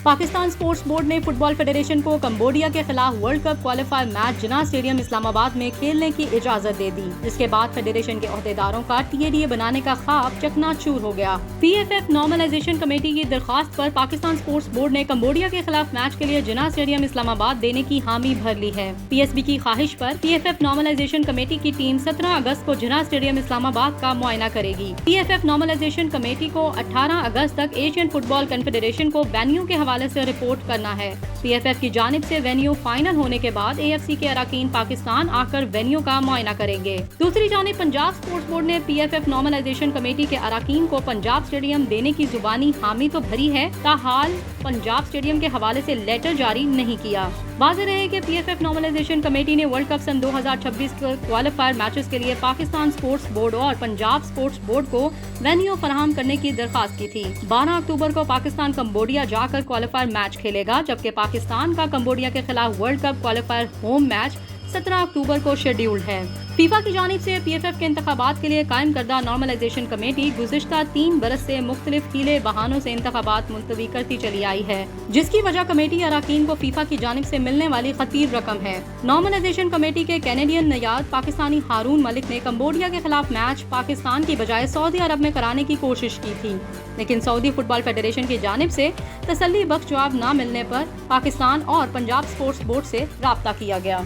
Pakistan sports board نے fit بال federation کو Cambodia کے خلاف ورلڈ کپ کوالیفائر میچ جناح اسٹیڈیم اسلام آباد میں کھیلنے کی اجازت دے دی، جس کے بعد فیڈریشن کے عہدیداروں کا TADA بنانے کا خواب چکنا چور ہو گیا۔ PFF نارملائزیشن کمیٹی کی درخواست پر پاکستان سپورٹس بورڈ نے کمبوڈیا کے خلاف میچ کے لیے جناح اسٹیڈیم اسلام آباد دینے کی حامی بھر لی ہے۔ PSB کی خواہش پر PFF نارملائزیشن کمیٹی کی ٹیم 17 اگست کو جناح اسٹیڈیم اسلام آباد کا معائنہ کرے گی۔ PFF نارملائزیشن کمیٹی کو 18 اگست تک ایشین فٹ بال کنفیڈریشن کو وینیو کے حوالے سے رپورٹ کرنا ہے۔ PFF کی جانب سے وینیو فائنل ہونے کے بعد AFC کے اراکین پاکستان آ کر وینیو کا معائنہ کریں گے۔ دوسری جانب پنجاب سپورٹس بورڈ نے PFF نارملائزیشن کمیٹی کے اراکین کو پنجاب اسٹیڈیم دینے کی زبانی حامی تو بھری ہے، تاحال پنجاب اسٹیڈیم کے حوالے سے لیٹر جاری نہیں کیا۔ واضح رہے کہ PFF نارملائزیشن کمیٹی نے ورلڈ کپ سن 2026 کے کوالیفائر میچز کے لیے پاکستان سپورٹس بورڈ اور پنجاب سپورٹس بورڈ کو وینیو فراہم کرنے کی درخواست کی تھی۔ 12 اکتوبر کو پاکستان کمبوڈیا جا کر کوالیفائر میچ کھیلے گا، جبکہ پاکستان کا کمبوڈیا کے خلاف world cup qualifier home match 17 اکتوبر کو شیڈیولڈ ہے۔ فیفا کی جانب سے PFF کے انتخابات کے لیے قائم کردہ نارملائزیشن کمیٹی گزشتہ 3 برس سے مختلف ہیلے بہانوں سے انتخابات ملتوی کرتی چلی آئی ہے، جس کی وجہ کمیٹی اراکین کو فیفا کی جانب سے ملنے والی خطیر رقم ہے۔ نارملائزیشن کمیٹی کے کینیڈین نیاد پاکستانی ہارون ملک نے کمبوڈیا کے خلاف میچ پاکستان کی بجائے سعودی عرب میں کرانے کی کوشش کی تھی، لیکن سعودی فٹ بال فیڈریشن کی جانب سے تسلی بخش جواب نہ ملنے پر پاکستان اور پنجاب سپورٹس بورڈ سے رابطہ کیا گیا۔